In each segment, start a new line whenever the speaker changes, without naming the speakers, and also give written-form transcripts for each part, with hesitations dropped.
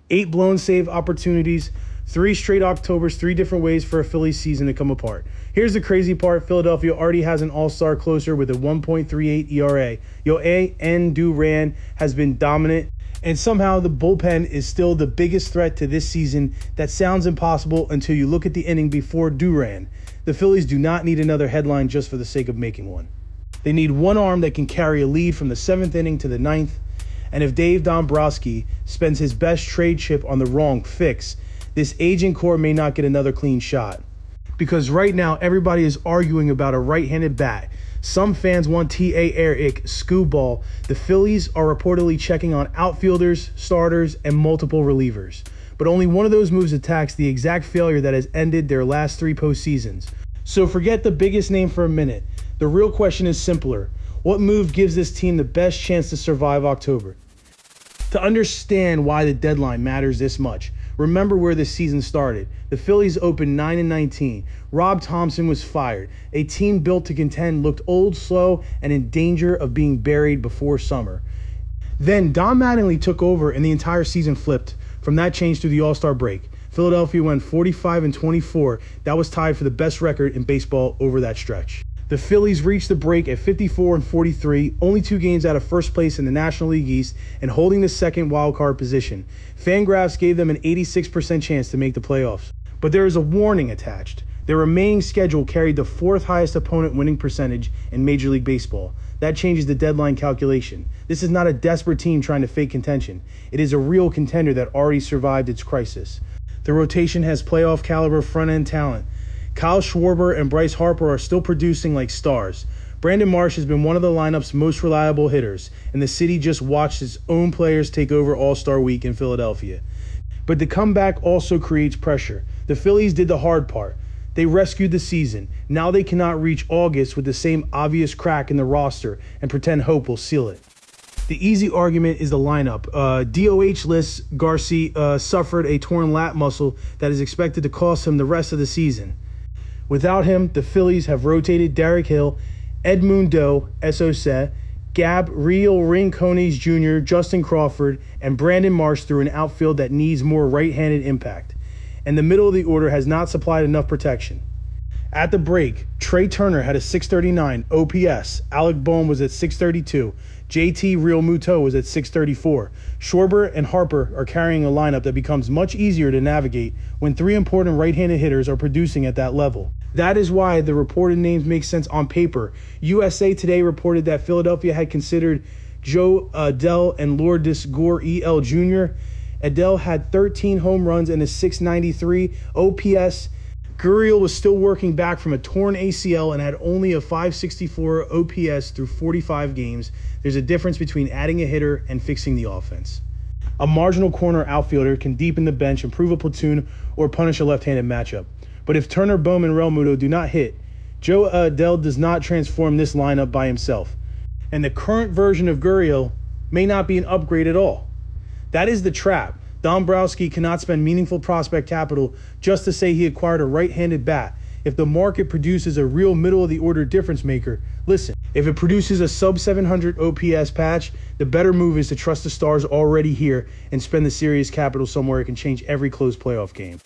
8 blown save opportunities, 3 straight Octobers, 3 different ways for a Phillies season to come apart. Here's the crazy part. Philadelphia already has an all-star closer with a 1.38 ERA. Yoan Duran has been dominant, and somehow the bullpen is still the biggest threat to this season. That sounds impossible until you look at the inning before Duran. The Phillies do not need another headline just for the sake of making one. They need one arm that can carry a lead from the 7th inning to the 9th. And if Dave Dombrowski spends his best trade chip on the wrong fix, this aging core may not get another clean shot. Because right now, everybody is arguing about a right-handed bat. Some fans want T.A. Eric Screwball. The Phillies are reportedly checking on outfielders, starters, and multiple relievers. But only one of those moves attacks the exact failure that has ended their last 3 postseasons. So forget the biggest name for a minute. The real question is simpler. What move gives this team the best chance to survive October? To understand why the deadline matters this much, remember where the season started. The Phillies opened 9-19. Rob Thompson was fired. A team built to contend looked old, slow, and in danger of being buried before summer. Then Don Mattingly took over and the entire season flipped. From that change through the All-Star break, Philadelphia went 45-24. That was tied for the best record in baseball over that stretch. The Phillies reached the break at 54-43, only 2 games out of first place in the National League East and holding the second wildcard position. Fangraphs gave them an 86% chance to make the playoffs. But there is a warning attached. Their remaining schedule carried the 4th highest opponent winning percentage in Major League Baseball. That changes the deadline calculation. This is not a desperate team trying to fake contention. It is a real contender that already survived its crisis. The rotation has playoff caliber front-end talent. Kyle Schwarber and Bryce Harper are still producing like stars. Brandon Marsh has been one of the lineup's most reliable hitters, and the city just watched its own players take over All-Star Week in Philadelphia. But the comeback also creates pressure. The Phillies did the hard part. They rescued the season. Now they cannot reach August with the same obvious crack in the roster and pretend hope will seal it. The easy argument is the lineup. DOH-less Garcia suffered a torn lat muscle that is expected to cost him the rest of the season. Without him, the Phillies have rotated Derek Hill, Edmundo Esose, Gabriel Rincones Jr., Justin Crawford, and Brandon Marsh through an outfield that needs more right-handed impact. And the middle of the order has not supplied enough protection. At the break, Trey Turner had a .639 OPS, Alec Bohm was at .632, JT Real Muto was at .634. Schwarber and Harper are carrying a lineup that becomes much easier to navigate when 3 important right-handed hitters are producing at that level. That is why the reported names make sense on paper. USA Today reported that Philadelphia had considered Joe Adell and Lourdes Gore E.L. Jr. Adell had 13 home runs and a .693 OPS. Gurriel was still working back from a torn ACL and had only a .564 OPS through 45 games. There's a difference between adding a hitter and fixing the offense. A marginal corner outfielder can deepen the bench, improve a platoon, or punish a left-handed matchup. But if Turner, Bohm, and Realmuto do not hit, Joe Adell does not transform this lineup by himself. And the current version of Gurriel may not be an upgrade at all. That is the trap. Dombrowski cannot spend meaningful prospect capital just to say he acquired a right-handed bat. If the market produces a real middle-of-the-order difference maker, listen, if it produces a sub-700 OPS patch, the better move is to trust the stars already here and spend the serious capital somewhere it can change every close playoff game.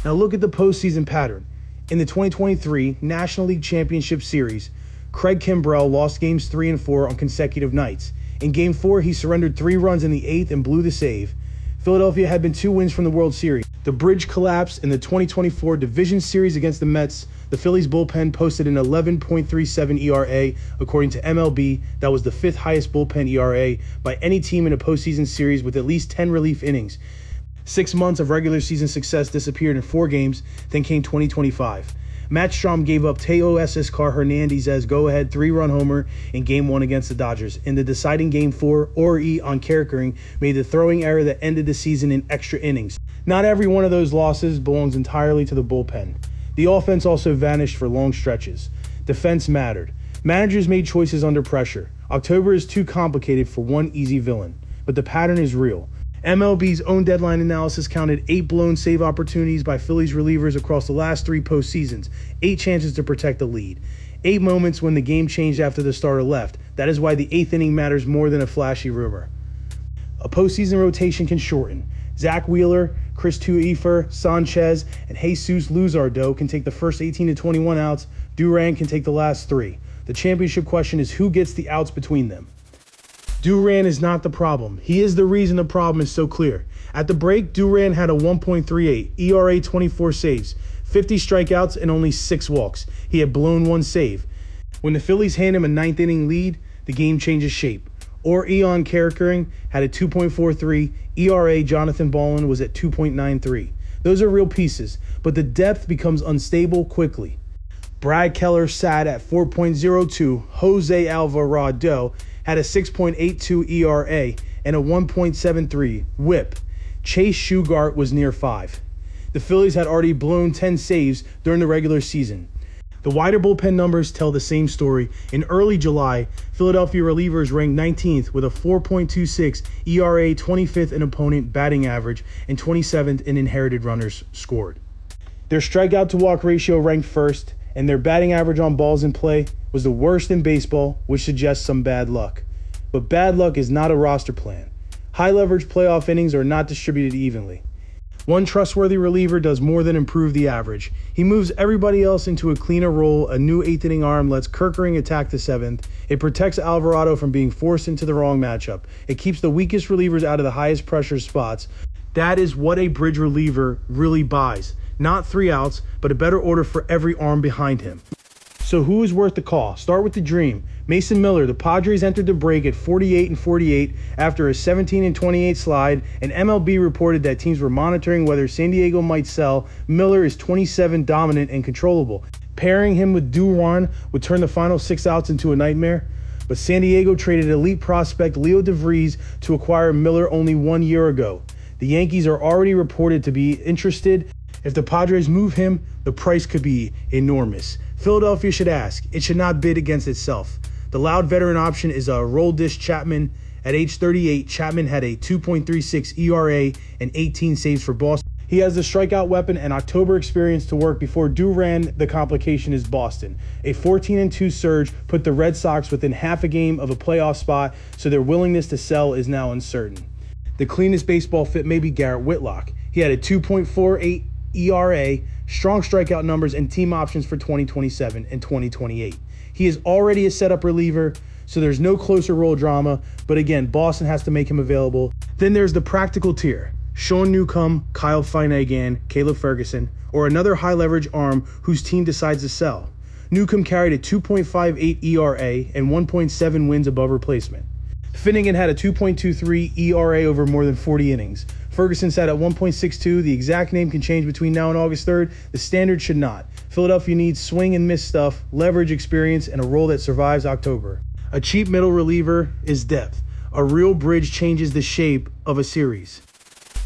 Now look at the postseason pattern. In the 2023 National League Championship Series, Craig Kimbrell lost games 3 and 4 on consecutive nights. In Game 4, he surrendered 3 runs in the 8th and blew the save. Philadelphia had been 2 wins from the World Series. The bridge collapsed in the 2024 Division Series against the Mets. The Phillies bullpen posted an 11.37 ERA. According to MLB, that was the 5th highest bullpen ERA by any team in a postseason series with at least 10 relief innings. 6 months of regular season success disappeared in 4 games, then came 2025. Matt Strom gave up Teoscar Hernandez's go-ahead 3-run homer in Game 1 against the Dodgers. In the deciding Game 4, Ori on Kerkering made the throwing error that ended the season in extra innings. Not every one of those losses belongs entirely to the bullpen. The offense also vanished for long stretches. Defense mattered. Managers made choices under pressure. October is too complicated for one easy villain, but the pattern is real. MLB's own deadline analysis counted 8 blown save opportunities by Phillies relievers across the last 3 postseasons, 8 chances to protect the lead, 8 moments when the game changed after the starter left. That is why the 8th inning matters more than a flashy rumor. A postseason rotation can shorten. Zach Wheeler, Chris Tuifer, Sanchez, and Jesus Luzardo can take the first 18 to 21 outs. Duran can take the last 3. The championship question is who gets the outs between them. Duran is not the problem. He is the reason the problem is so clear. At the break, Duran had a 1.38, ERA 24 saves, 50 strikeouts, and only 6 walks. He had blown 1 save. When the Phillies hand him a 9th inning lead, the game changes shape. Or Eon Kerkering had a 2.43, ERA Jonathan Ballin was at 2.93. Those are real pieces, but the depth becomes unstable quickly. Brad Keller sat at 4.02, Jose Alvarado had a 6.82 ERA and a 1.73 whip. Chase Shugart was near 5. The Phillies had already blown 10 saves during the regular season. The wider bullpen numbers tell the same story. In early July, Philadelphia relievers ranked 19th with a 4.26 ERA, 25th in opponent batting average, and 27th in inherited runners scored. Their strikeout to walk ratio ranked first, and their batting average on balls in play was the worst in baseball, which suggests some bad luck. But bad luck is not a roster plan. High leverage playoff innings are not distributed evenly. One trustworthy reliever does more than improve the average. He moves everybody else into a cleaner role. A new 8th inning arm lets Kerkering attack the 7th. It protects Alvarado from being forced into the wrong matchup. It keeps the weakest relievers out of the highest pressure spots. That is what a bridge reliever really buys. Not 3 outs, but a better order for every arm behind him. So who is worth the call? Start with the dream. Mason Miller. The Padres entered the break at 48-48 after a 17-28 slide, and MLB reported that teams were monitoring whether San Diego might sell. Miller is 27 dominant and controllable. Pairing him with Duran would turn the final 6 outs into a nightmare. But San Diego traded elite prospect Leo DeVries to acquire Miller only 1 year ago. The Yankees are already reported to be interested. If the Padres move him, the price could be enormous. Philadelphia should ask. It should not bid against itself. The loud veteran option is a roll dish Chapman. At age 38, Chapman had a 2.36 ERA and 18 saves for Boston. He has the strikeout weapon and October experience to work before Duran. The complication is Boston. A 14-2 surge put the Red Sox within half a game of a playoff spot, so their willingness to sell is now uncertain. The cleanest baseball fit may be Garrett Whitlock. He had a 2.48 ERA, strong strikeout numbers, and team options for 2027 and 2028. He is already a setup reliever, so there's no closer role drama, but again, Boston has to make him available. Then there's the practical tier. Sean Newcomb, Kyle Finnegan, Caleb Ferguson, or another high-leverage arm whose team decides to sell. Newcomb carried a 2.58 ERA and 1.7 wins above replacement. Finnegan had a 2.23 ERA over more than 40 innings. Ferguson sat at 1.62. The exact name can change between now and August 3rd. The standard should not. Philadelphia needs swing and miss stuff, leverage experience, and a role that survives October. A cheap middle reliever is depth. A real bridge changes the shape of a series.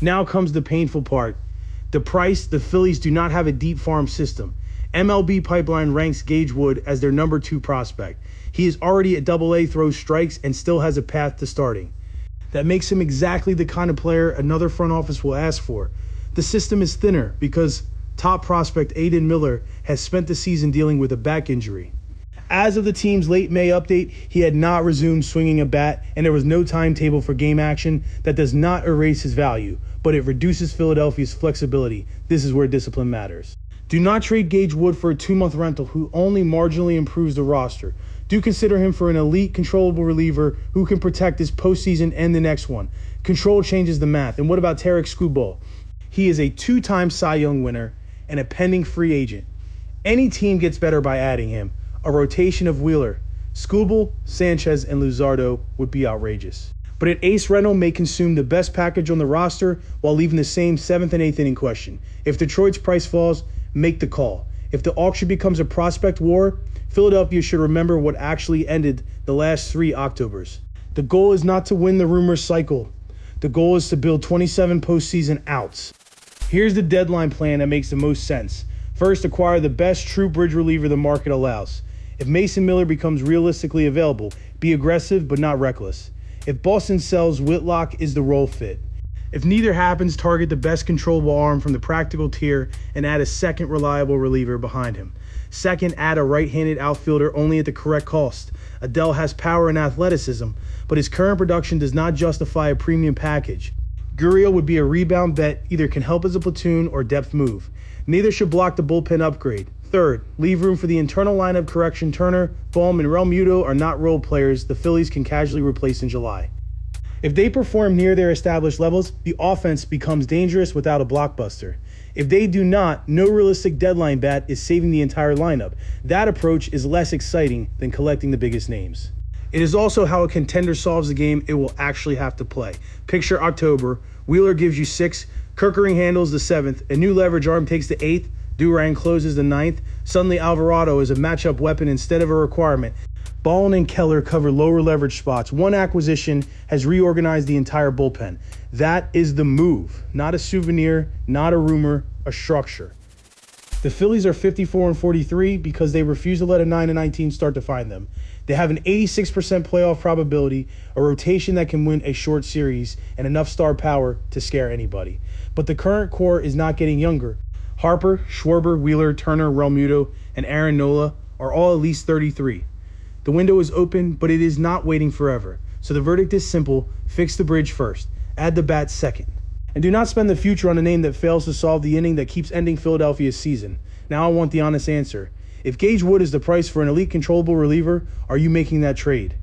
Now comes the painful part. The price. The Phillies do not have a deep farm system. MLB Pipeline ranks Gage Wood as their number 2 prospect. He is already at AA, throws strikes, and still has a path to starting. That makes him exactly the kind of player another front office will ask for. The system is thinner because top prospect Aiden Miller has spent the season dealing with a back injury. As of the team's late May update, he had not resumed swinging a bat, and there was no timetable for game action. That does not erase his value, but it reduces Philadelphia's flexibility. This is where discipline matters. Do not trade Gage Wood for a 2-month rental who only marginally improves the roster. Do consider him for an elite, controllable reliever who can protect this postseason and the next one. Control changes the math. And what about Tarek Skubal? He is a 2-time Cy Young winner and a pending free agent. Any team gets better by adding him. A rotation of Wheeler, Skubal, Sanchez, and Luzardo would be outrageous. But an ace rental may consume the best package on the roster while leaving the same 7th and 8th inning question. If Detroit's price falls, make the call. If the auction becomes a prospect war, Philadelphia should remember what actually ended the last 3 Octobers. The goal is not to win the rumor cycle. The goal is to build 27 postseason outs. Here's the deadline plan that makes the most sense. First, acquire the best true bridge reliever the market allows. If Mason Miller becomes realistically available, be aggressive but not reckless. If Boston sells, Whitlock is the role fit. If neither happens, target the best controllable arm from the practical tier and add a second reliable reliever behind him. Second, add a right-handed outfielder only at the correct cost. Adele has power and athleticism, but his current production does not justify a premium package. Gurriel would be a rebound bet, either can help as a platoon or depth move. Neither should block the bullpen upgrade. Third, leave room for the internal lineup correction. Turner, Bohm, and Realmuto are not role players the Phillies can casually replace in July. If they perform near their established levels, the offense becomes dangerous without a blockbuster. If they do not, no realistic deadline bat is saving the entire lineup. That approach is less exciting than collecting the biggest names. It is also how a contender solves the game it will actually have to play. Picture October. Wheeler gives you 6, Kirkering handles the 7th, a new leverage arm takes the 8th, Durang closes the 9th. Suddenly Alvarado is a matchup weapon instead of a requirement. Ballin and Keller cover lower leverage spots. One acquisition has reorganized the entire bullpen. That is the move, not a souvenir, not a rumor, a structure. The Phillies are 54-43 because they refuse to let a 9-19 start to find them. They have an 86% playoff probability, a rotation that can win a short series, and enough star power to scare anybody. But the current core is not getting younger. Harper, Schwarber, Wheeler, Turner, Realmuto, and Aaron Nola are all at least 33. The window is open, but it is not waiting forever. So the verdict is simple: fix the bridge first, add the bat second. And do not spend the future on a name that fails to solve the inning that keeps ending Philadelphia's season. Now I want the honest answer. If Gage Wood is the price for an elite controllable reliever, are you making that trade?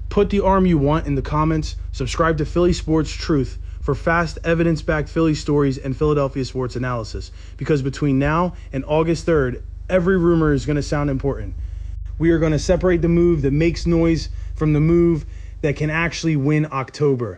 Put the arm you want in the comments. Subscribe to Philly Sports Truth for fast, evidence-backed Philly stories and Philadelphia sports analysis. Because between now and August 3rd, every rumor is going to sound important. We are going to separate the move that makes noise from the move that can actually win October.